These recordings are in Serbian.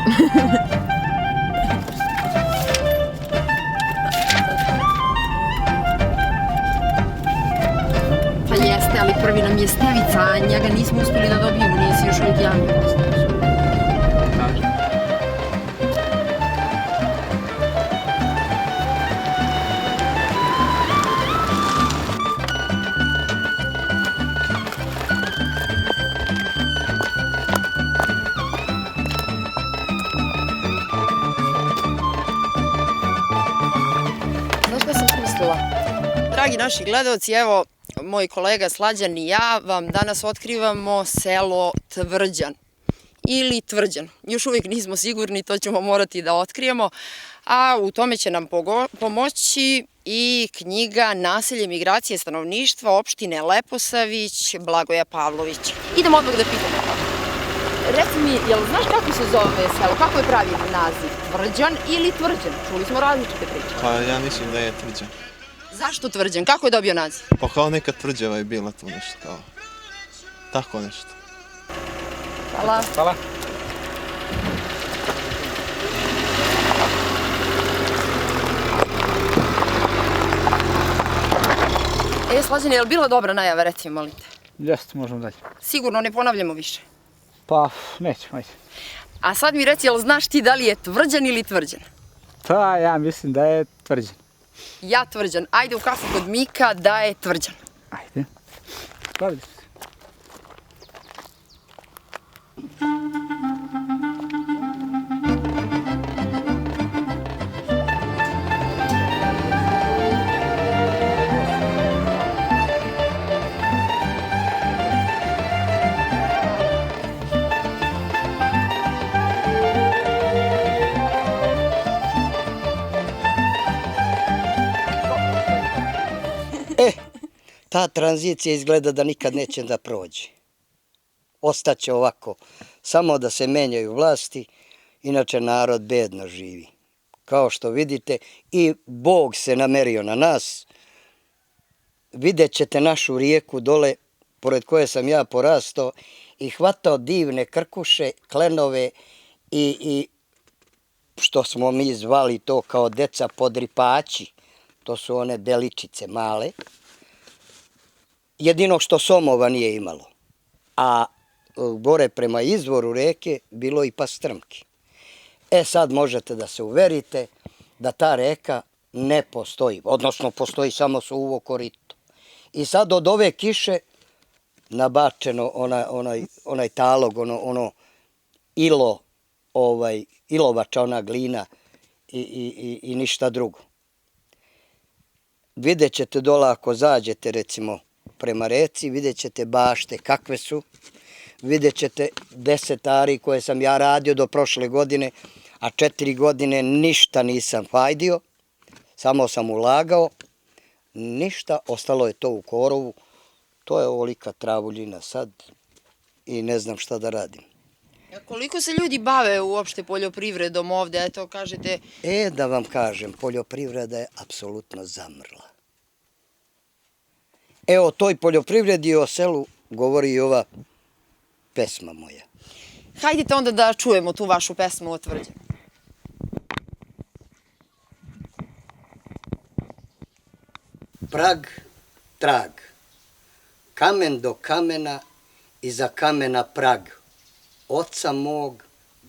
Pa jeste, ali prvi nam je Stevica, a njega nismo uspeli da dobijemo, nije se još uvijek javio. Znaš šta sam mislila? Dragi naši gledalci, evo, moj kolega Slađan i ja vam danas otkrivamo selo Tvrđan ili Tvrđan. Još uvijek nismo sigurni, to ćemo morati da otkrijemo, a u tome će nam pomoći i knjiga Naselje migracije stanovništva opštine Leposavić Blagoja Pavlovića. Idemo odmah da pitamo. Reci mi, jel znaš kako se zove selo? Kako je pravi naziv? Tvrđan ili Tvrđan? Čuli smo različite priče. Pa ja mislim da je Tvrđan. Zašto Tvrđan? Kako je dobio naziv? Pa kao neka tvrđava je bila tu nešto kao. Tako nešto. Hvala. Hvala. Slađane, je li bila dobra najava, reci mi, molim te? Jeste, možemo dalje. Sigurno ne ponavljamo više. Pa, nećemo, ajde. A sad mi reci, jel znaš ti da li je Tvrđan ili Tvrđan? Pa, ja mislim da je Tvrđan. Ja Tvrđan. Ajde u kafu kod Mika da je Tvrđan. Ajde. Spravili se. Ta tranzicija izgleda da nikad neće da prođe. Ostaće ovako, samo da se menjaju vlasti, inače narod bedno živi. Kao što vidite, i Bog se namerio na nas. Vidjet ćete našu rijeku dole, pored koje sam ja porastao, i hvatao divne krkuše, klenove i što smo mi zvali to kao deca podripači, to su one deličice male. Jedino što somova nije imalo, a gore prema izvoru reke bilo i pastrmki. Sad možete da se uverite da ta reka ne postoji, odnosno postoji samo suvo korito. I sad od ove kiše nabačeno onaj talog, ono ilo, ilovača, ona glina i ništa drugo. Vidjet ćete dole ako zađete recimo prema reci, vidjet ćete bašte kakve su, vidjet ćete 10 ari koje sam ja radio do prošle godine, a 4 godine ništa nisam fajdio, samo sam ulagao, ništa, ostalo je to u korovu, to je ovolika travuljina sad i ne znam šta da radim. A koliko se ljudi bave uopšte poljoprivredom ovde, eto kažete? Da vam kažem, poljoprivreda je apsolutno zamrla. O toj poljoprivredi i o selu govori i ova pesma moja. Hajdite onda da čujemo tu vašu pesmu o Tvrđanu. Prag, trag, kamen do kamena, iza kamena prag, oca mog,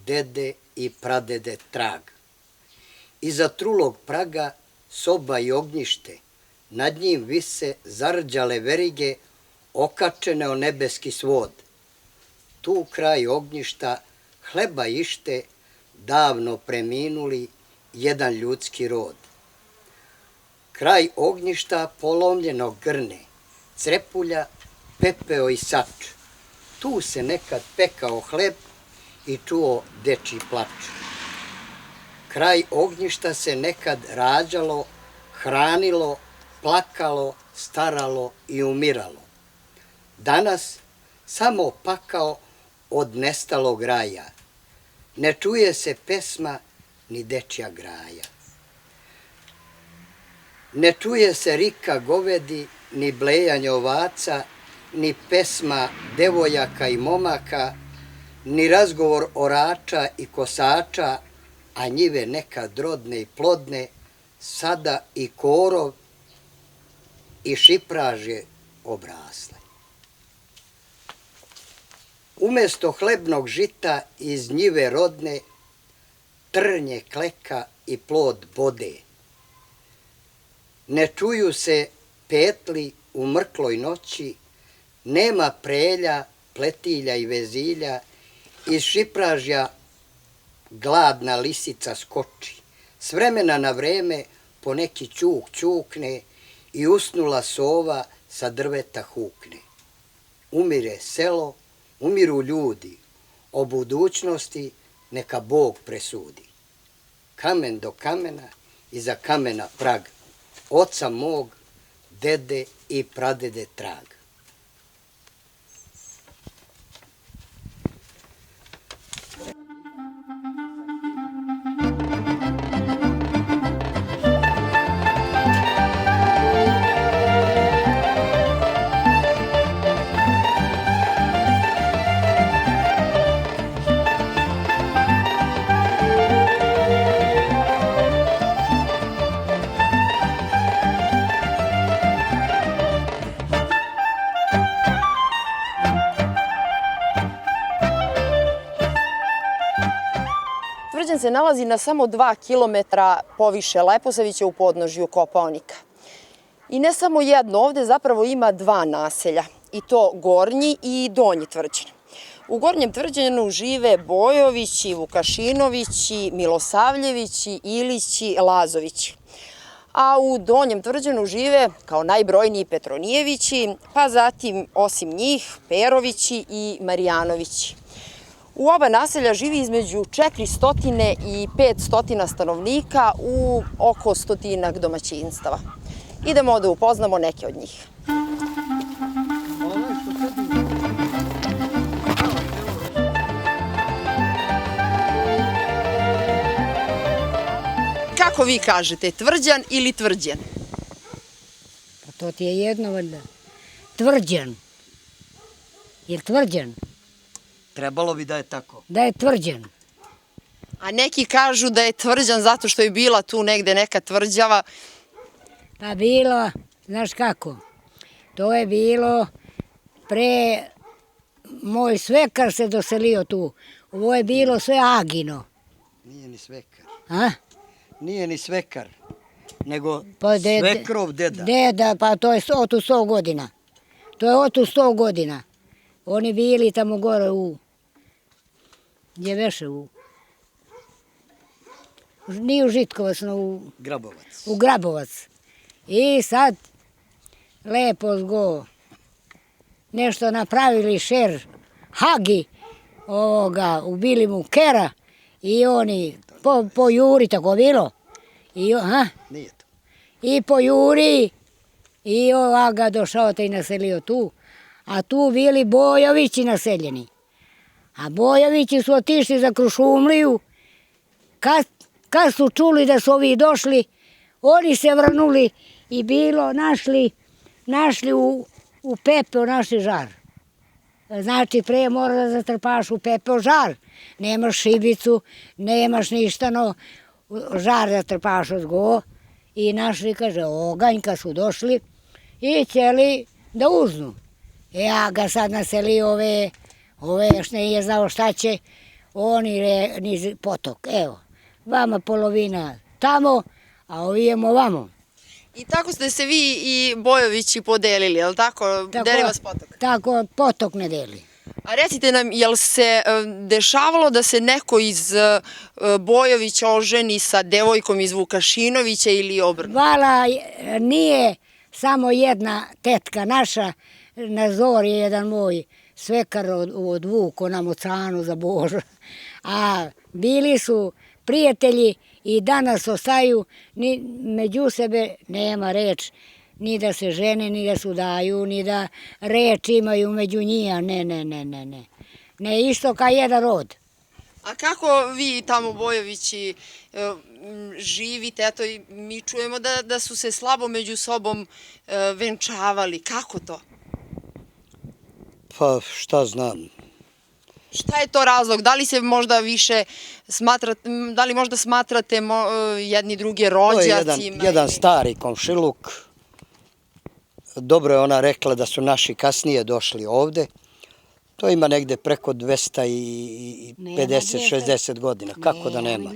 dede i pradede trag. Iza trulog praga soba i ognjište, nad njim vise zarđale verige, okačene o nebeski svod. Tu kraj ognjišta hleba ište, davno preminuli jedan ljudski rod. Kraj ognjišta polomljeno grne, crepulja, pepeo i sač. Tu se nekad pekao hleb i čuo dečji plač. Kraj ognjišta se nekad rađalo, hranilo, plakalo, staralo i umiralo. Danas samo pakao od nestalog raja. Ne čuje se pesma ni dečja graja. Ne čuje se rika govedi, ni blejanje ovaca, ni pesma devojaka i momaka, ni razgovor orača i kosača, a njive nekad rodne i plodne, sada i korov i šipraže obrasle. Umesto hlebnog žita iz njive rodne, trnje kleka i plod bode. Ne čuju se petli u mrkloj noći, nema prelja, pletilja i vezilja, iz šipražja gladna lisica skoči. S vremena na vreme po neki ćuk ćukne i usnula sova sa drveta hukne. Umire selo, umiru ljudi, o budućnosti neka Bog presudi. Kamen do kamena, iza kamena prag, oca mog, dede i pradede trag. Tvrđan se nalazi na samo 2 kilometra poviše Leposavića u podnožju Kopaonika. I ne samo jedno, ovde zapravo ima 2 naselja, i to Gornji i Donji Tvrđan. U Gornjem Tvrđanu žive Bojovići, Vukašinovići, Milosavljevići, Ilići, Lazovići. A u Donjem Tvrđanu žive kao najbrojniji Petronijevići, pa zatim osim njih Perovići i Marijanovići. U oba naselja živi između 400 i 500 stanovnika u oko 100 domaćinstava. Idemo da upoznamo neke od njih. Kako vi kažete, Tvrđan ili Tvrđan? Pa to ti je jedno valjda. Tvrđan. Jer Tvrđan? Trebalo bi da je tako. Da je Tvrđan. A neki kažu da je Tvrđan zato što je bila tu negde neka tvrđava. Pa bilo, znaš kako, to je bilo pre, moj svekar se doselio tu. Ovo je bilo sve Agino. Nije ni svekar. A? Nije ni svekar, nego Pa svekrov deda. Deda, pa to je otu 100 godina. To je otu 100 godina. Oni bili tamo gore gdje veše nije u Žitkovac, no Grabovac. u Grabovac. I sad lepo zgo nešto napravili šer Hagi, ubili mu kera i oni po Juri, tako bilo. Nije to. I po Juri i ovaga došao te i naselio tu. A tu bili Bojovići naseljeni. A Bojovići su otišli za Krušumliju. Kad su čuli da su ovi došli, oni se vrnuli i bilo našli u pepeo našli žar. Znači, pre mora da zatrpaš u pepeo žar. Nemaš šibicu, nemaš ništa, no žar zatrpaš odgo. I našli, kaže, oganj, kad su došli i htjeli da uznu. Ja ga sad naseli ove još nije znao šta će, oni niz potok, evo. Vama polovina tamo, a ovijemo vamo. I tako ste se vi i Bojovići podelili, je li tako? Deli vas potok. Tako, potok ne deli. A recite nam, jel se dešavalo da se neko iz Bojovića oženi sa devojkom iz Vukašinovića ili obrnuto? Vala nije samo jedna tetka naša, na Zori je jedan moj svekar odvuko nam ocanu za Boža. A bili su prijatelji i danas ostaju, među sebe nema reč, ni da se žene, ni da su daju, ni da reč imaju među njih, ne. Ne, isto kao jedan rod. A kako vi tamo Bojovići živite? Eto, mi čujemo da su se slabo među sobom venčavali. Kako to? Pa šta znam. Šta je to razlog? Da li se možda više smatrate, da li možda smatrate jedni druge To je rođacima? jedan stari komšiluk. Dobro je ona rekla da su naši kasnije došli ovde. To ima negde preko 250-60 godina. Kako da nema?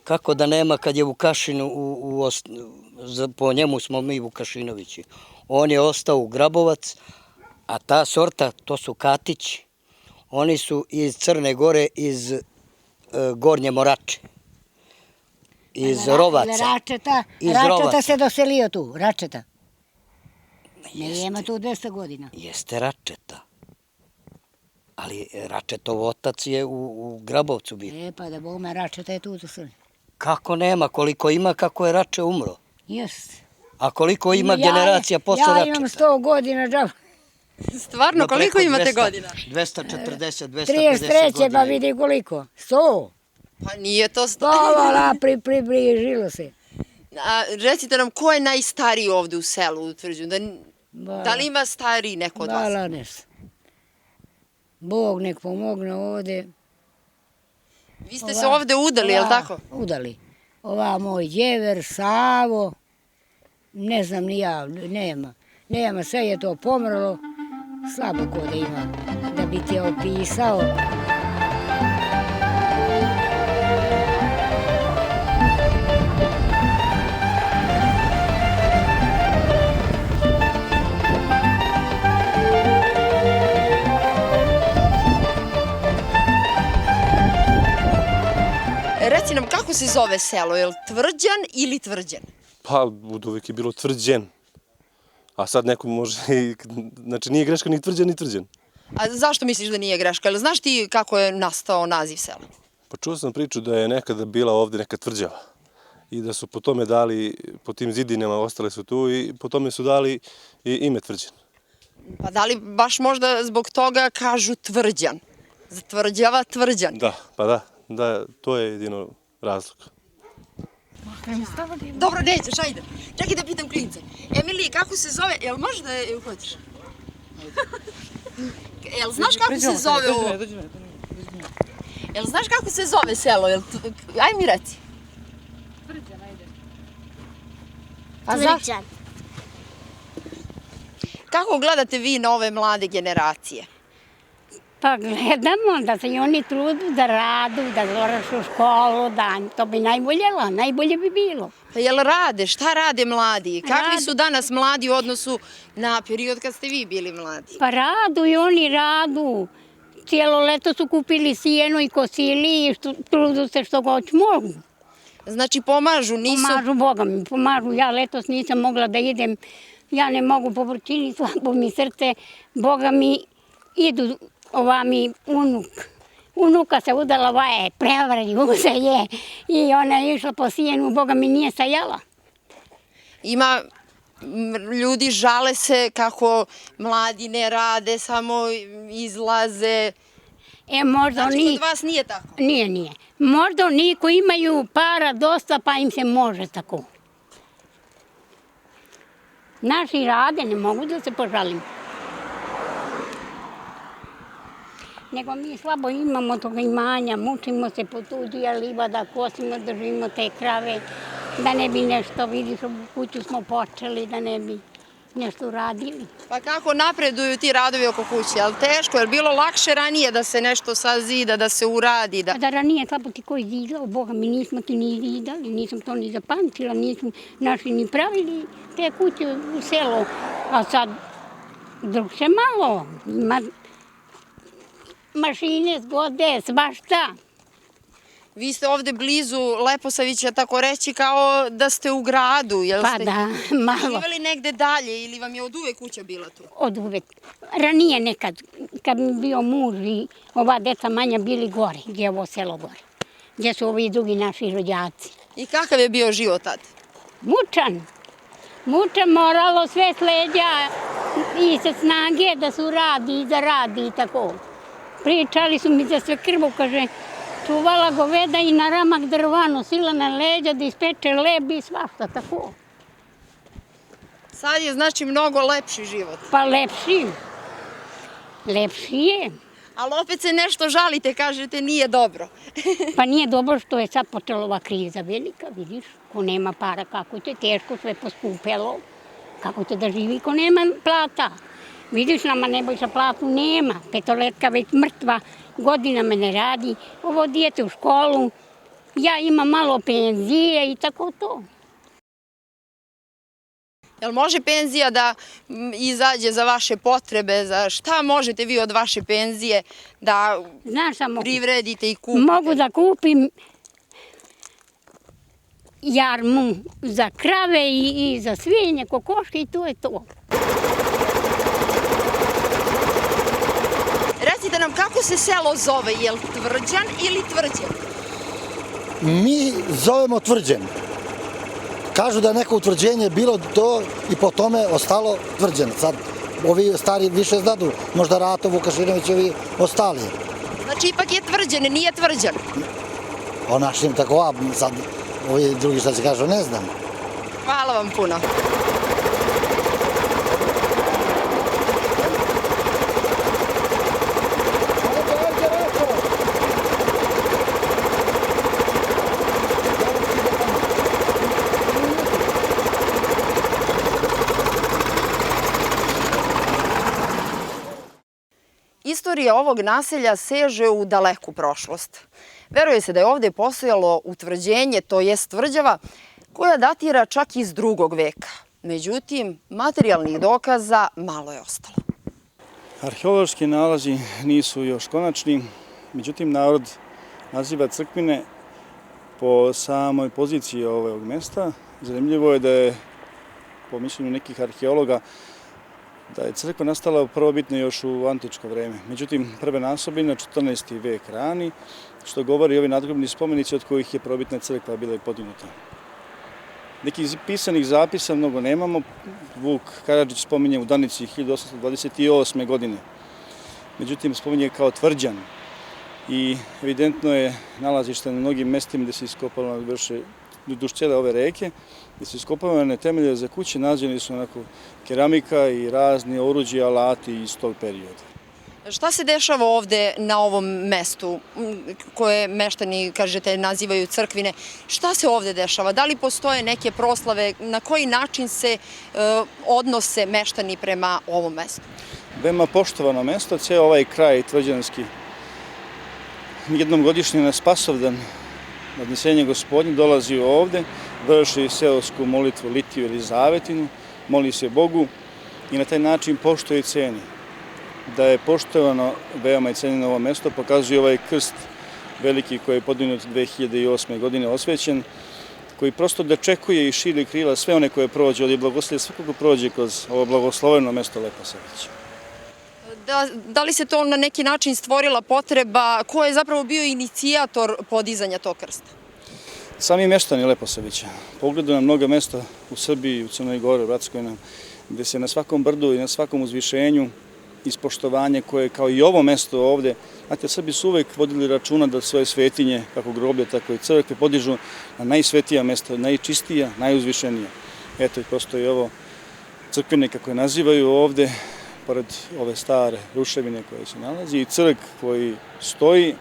Kako da nema kad je Vukašin, po njemu smo mi Vukašinovići. On je ostao u Grabovac, a ta sorta, to su Katići. Oni su iz Crne Gore, iz Gornje Morače. Iz Rovaca. Račeta se doselio tu, Račeta. Nema tu 200 godina. Jeste Račeta. Ali Račetov otac je u Grabovcu bio. Pa da Bog me Račeta je tu doselio. Kako nema, koliko ima, kako je Rače umro. Jeste. A koliko ima generacija posle Račeta? Ja imam 100 godina džaba. Stvarno, koliko imate godina? 240, 250 33. godina. pa vidi koliko. 100. Pa nije to 100. Vala, približilo se. Recite nam, ko je najstariji ovde u selu u Tvrđu? Da li ima stariji neko od vas? Vala nes. Bog nek pomogne ovde. Vi ste se ovde udali, je li tako? Udali. Ova moj djever, Savo, ne znam ni ja, nema. Nema, sve je to pomrlo. Slabo ko da ima, da bi ti opisao. Reci nam, kako se zove selo? Je li Tvrđan ili Tvrđan? Pa, uvek je bilo Tvrđen. A sad neko može, znači nije greška ni Tvrđan ni Tvrđan. A zašto misliš da nije greška? Jel znaš ti kako je nastao naziv sela? Pa čuo sam priču da je nekada bila ovde neka tvrđava. I da su po tome dali, po tim zidinama ostale su tu i po tome su dali i ime Tvrđan. Pa da li baš možda zbog toga kažu Tvrđan? Tvrđava Tvrđan. Da, pa da, to je jedino razlog. Dobro, nećeš, ajde. Čekaj da pitam klince. Emilije, kako se zove? Jel možeš da je uhvatiš? Jel znaš kako se zove ovo? Jel znaš kako se zove selo? Aj mi reci. Tvrđan, ajde. Tvrđan. Kako gledate vi na ove mlade generacije? Pa gledamo da se i oni trudu da radu, da završu školu, da to bi najbolje bi bilo. Pa jel rade? Šta rade mladi? Kakvi su danas mladi u odnosu na period kad ste vi bili mladi? Pa radu i oni radu. Cijelo leto su kupili sjeno i kosili i trudu se što god mogu. Znači pomažu, nisu... Pomažu, Boga mi pomažu. Ja letos nisam mogla da idem, ja ne mogu po vrućini, slabo mi srce. Boga mi idu ova mi unuka se udala, ova je prevari, uze je i ona je išla po sjenu, Boga mi nije sajala. Ima ljudi žale se kako mladi ne rade, samo izlaze. Možda Znači oni... kod vas nije tako? Nije. Možda oni koji imaju para dosta pa im se može tako. Naši rade, ne mogu da se požalim. Nego mi slabo imamo toga imanja, mučimo se po tuđi, aliva da kosimo, držimo te krave, da ne bi nešto, vidiš, u kuću smo počeli, da ne bi nešto radili. Pa kako napreduju ti radovi oko kuće? Je li teško? Je li bilo lakše ranije da se nešto sazida, da se uradi? Da ranije slabo ti koji zidao, Boga mi nismo ti ni zidali, nisam to ni zapamtila, nismo naši ni pravili te kuće u selu. A sad, drugše malo, ima mašine, zgode, svašta. Vi ste ovde blizu Leposavića, tako reći, kao da ste u gradu, jel ste? Pa da, malo. Živeli negde dalje ili vam je od uvek kuća bila tu? Od uvek. Ranije nekad, kad mi bio muž i ova deca manja bili gore, gdje je ovo selo gore, gdje su ovi drugi naši rođaci. I kakav je bio život tad? Mučan, moralo sve s leđa i sa snage da su radi i da radi i tako. Pričali su mi za sve krvu, kaže, čuvala goveda i na ramak drva nosila na leđa da ispeče leb i svašta tako. Sad je znači mnogo lepši život. Pa lepši je. Ali opet se nešto žalite, kažete nije dobro. Pa nije dobro što je sad počela ova kriza velika, vidiš, ko nema para, kako će teško sve poskupelo, kako će da živi ko nema plata. Vidiš, nama Nebojša platu nema, petoletka već mrtva, godinama ne radi, ovo dijete u školu, ja imam malo penzije i tako to. Jel može penzija da izađe za vaše potrebe, za šta možete vi od vaše penzije da Znaš šta mogu? privredite i kupite? Mogu da kupim jarmu za krave i za svinje, kokoške i to je to. Recite nam kako se selo zove, jel Tvrđan ili Tvrđan? Mi zovemo Tvrđan. Kažu da je neko utvrđenje bilo to i po tome ostalo Tvrđan. Sad ovi stari više znadu, možda Rato, Vukašinović, ovi ostali. Znači ipak je Tvrđan, nije Tvrđan. O našim tako, a sad ovi drugi šta se kažu, ne znam. Hvala vam puno. Istorija ovog naselja seže u daleku prošlost. Veruje se da je ovde postojalo utvrđenje, to jest tvrđava, koja datira čak iz 2. veka. Međutim, materijalnih dokaza malo je ostalo. Arheološki nalazi nisu još konačni, međutim narod naziva crkvine po samoj poziciji ovog mesta. Zanimljivo je da je, po mišljenju nekih arheologa, da je crkva nastala prvobitno još u antičko vreme. Međutim, prve nasobine 14. vek rani, što govori ovi nadgrobni spomenici od kojih je prvobitna crkva bila podignuta. Nekih pisanih zapisa mnogo nemamo. Vuk Karadžić spominje u Danici 1828. godine. Međutim, spominje kao Tvrđan. I evidentno je nalazište na mnogim mestima gde se iskopalo duž cijele ove reke, gde su iskopavane temelje za kuće, nađeni su onako keramika i razni oruđi, alati iz tog perioda. Šta se dešava ovde na ovom mestu koje meštani, kažete, nazivaju crkvine? Šta se ovde dešava? Da li postoje neke proslave? Na koji način se odnose meštani prema ovom mestu? Veoma poštovano mesto, ceo ovaj kraj tvrđanski. Jednom godišnje na Spasovdan, Nadnesenje Gospodnje, dolazi ovde, vrši seosku molitvu litiju ili zavetinu, moli se Bogu i na taj način poštuje i ceni. Da je poštovano veoma i cenjeno ovo mesto pokazuje ovaj krst veliki koji je podignut 2008. godine osvećen, koji prosto dočekuje i širi krila sve one koje prođe, ali blagoslovi svakog prođe kroz ovo blagosloveno mesto Leposavić. Da li se to na neki način stvorila potreba? Ko je zapravo bio inicijator podizanja tog krsta? Sami meštani Leposavića. Pogledaju na mnoga mesta u Srbiji, u Crnoj Gori, u Bratskoj, gde se na svakom brdu i na svakom uzvišenju ispoštovanje koje, kao i ovo mesto ovde, znate, Srbi su uvek vodili računa da svoje svetinje, kako groblje, tako i crkve, podižu na najsvetija mesta, najčistija, najuzvišenija. Eto i prosto i ovo crkvine, kako je nazivaju ovde, pored ove stare ruševine koje se nalazi, i crk koji stoji,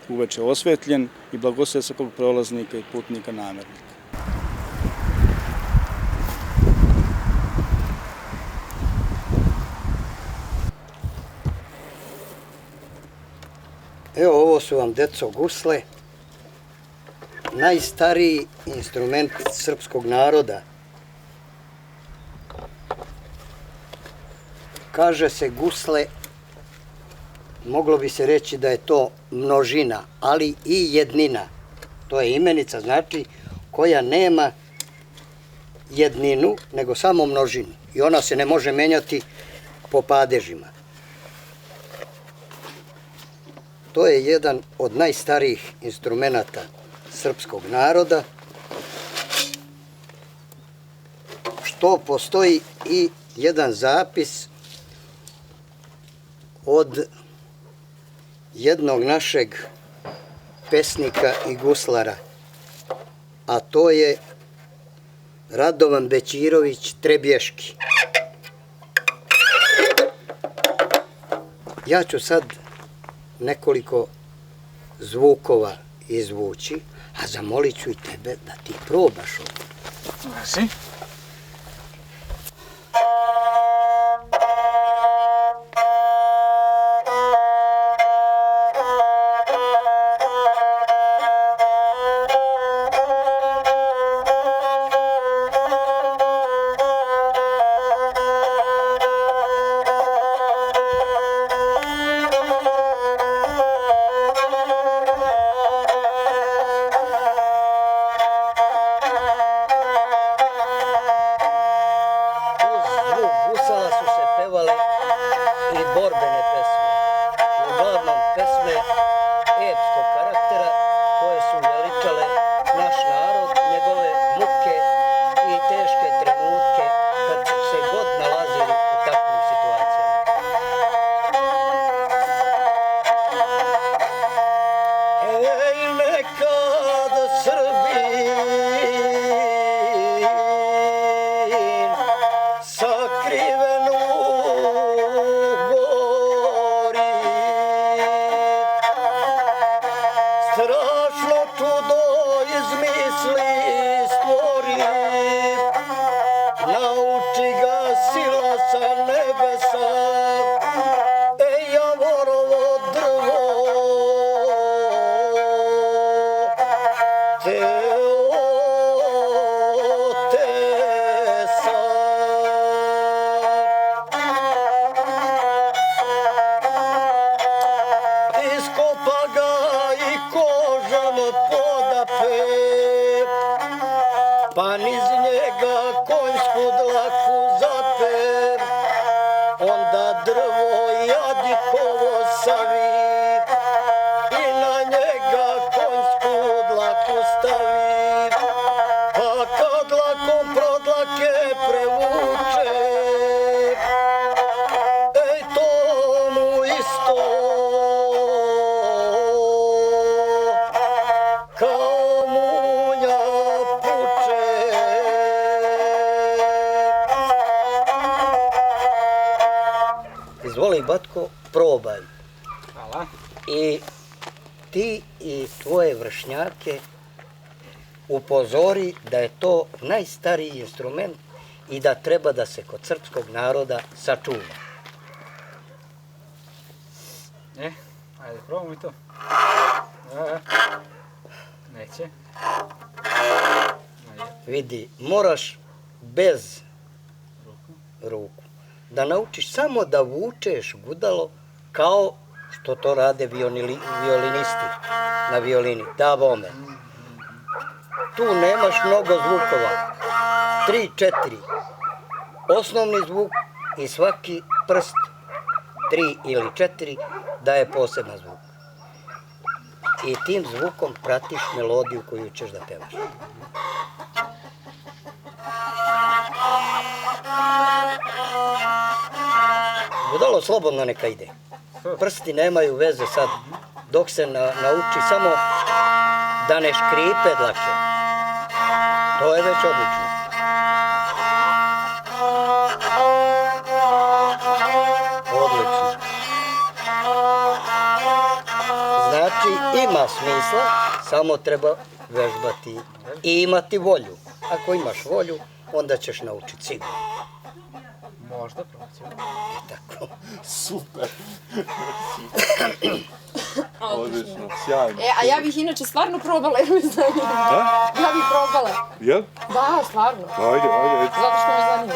uveče osvetljen i blagoslove svakog prolaznika i putnika namernika. Evo, ovo su vam, deco, gusle, najstariji instrument srpskog naroda. Kaže se gusle, moglo bi se reći da je to množina, ali i jednina. To je imenica, znači, koja nema jedninu, nego samo množinu. I ona se ne može menjati po padežima. To je jedan od najstarijih instrumenata srpskog naroda, što postoji i jedan zapis od jednog našeg pesnika i guslara, a to je Radovan Bećirović Trebješki. Ja ću sad nekoliko zvukova izvući, a zamolit ću i tebe da ti probaš ovo. Važi. Borbene pesme, uglavnom pesme epskog karaktera koje su veličale naš narod, njegove muke i teške trenutke kad su se god nalazili u takvim situacijama. Ej, nekad Srbin sakriven u strašno čudo izmisli, stvori, nauči ga sila sa nebesa, javorovo drvo, te otesa. Iskopa ga i kožom podape, pa niz njega konjsku dlaku zape, onda drvo jadikovo savi i na njega konjsku dlaku stavi, pa kad dlakom prodlake prevuče, ej to mu isto kao munja puče. Izvoli, Batko, probaj. Hvala. I ti i tvoje vršnjake upozori da je to najstariji instrument i da treba da se kod srpskog naroda sačuva. Ajde, probamo i to. Neće. Vidi, moraš bez ruku da naučiš samo da vučeš gudalo kao što to rade violinisti na violini, da vome. Tu nemaš mnogo zvukova, 3, 4, osnovni zvuk i svaki prst 3 ili 4 daje poseban zvuk. I tim zvukom pratiš melodiju koju ćeš da pevaš. Gudalo slobodno neka ide. Prsti nemaju veze sad, dok se nauči samo da ne škripe dlake. To je već odlično. Odlično. Znači, ima smisla, samo treba vežbati i imati volju. Ako imaš volju, onda ćeš naučiti sigurno. Možda proćemo. Tako. Super. Odlično, sjajno. A ja bih inače stvarno probala, jer me zanima. Ja bih probala. Jel? Da, stvarno. Ajde. Zato što me zanima.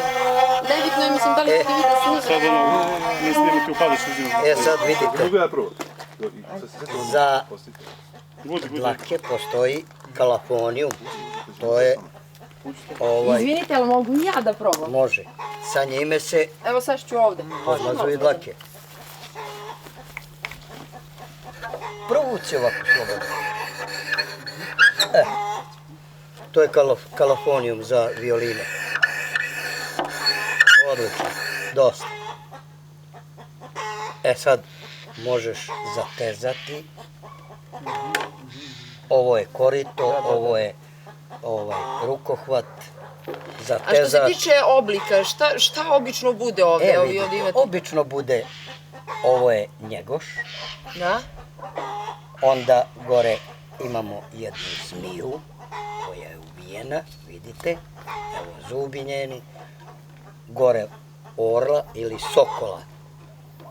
Nebitno je, mislim, da li ćete vi da snimite. Sad ne snimati upadaš uzim. Sad vidite, Mogu ja prvo? za dlake postoji kalafonijum. To je Izvinite, ali mogu i ja da probam? može. Sa njime se Evo sad ću ovde. podmazuju dlake. Provuci ovako slobodno. To je kalafonijum za violine. Odlično, dosta. Sad možeš zatezati. Ovo je korito, ovo je rukohvat, A što se zatezač. tiče oblika, šta obično bude ovde? Vidi, obično bude Ovo je Njegoš. Da? Onda gore imamo jednu zmiju koja je ubijena, vidite. Evo zubi njeni. Gore orla ili sokola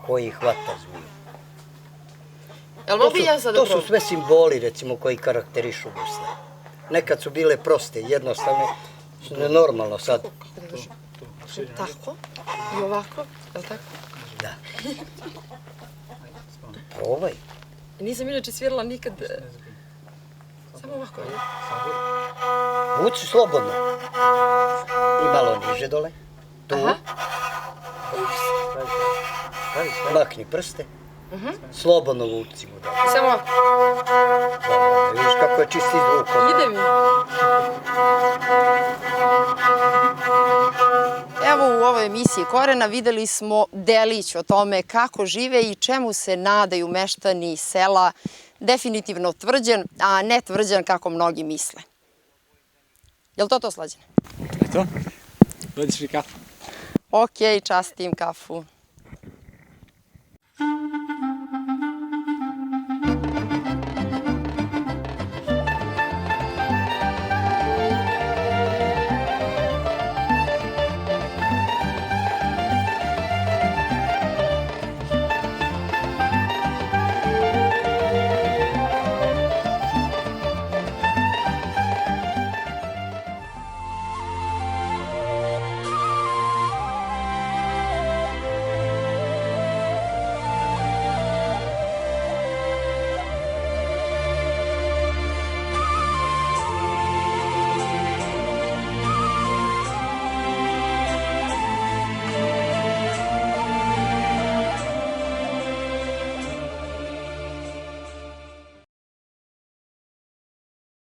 koji hvata zmiju. Jel mogu ja sad da To su probam? sve simboli, recimo, koji karakterišu gusle. Nekad su bile proste, jednostavne, normalno sad. Tako? I ovako? Jel tako? Da. Probaj. Nisam inače svirala nikad... Samo ovako, je. Vuci slobodno. I malo niže dole. Tu. Aha. Makni prste. Slobodno vuci mu dole. I samo ovako. Dobro, vidiš kako je čisti zvuk. Ide mi. Evo u ovoj emisiji Korena videli smo delić o tome kako žive i čemu se nadaju meštani sela, definitivno Tvrđan, a ne Tvrđan kako mnogi misle. Jel to Slađane? To? Dođeš mi kafu? Okej, častim kafu.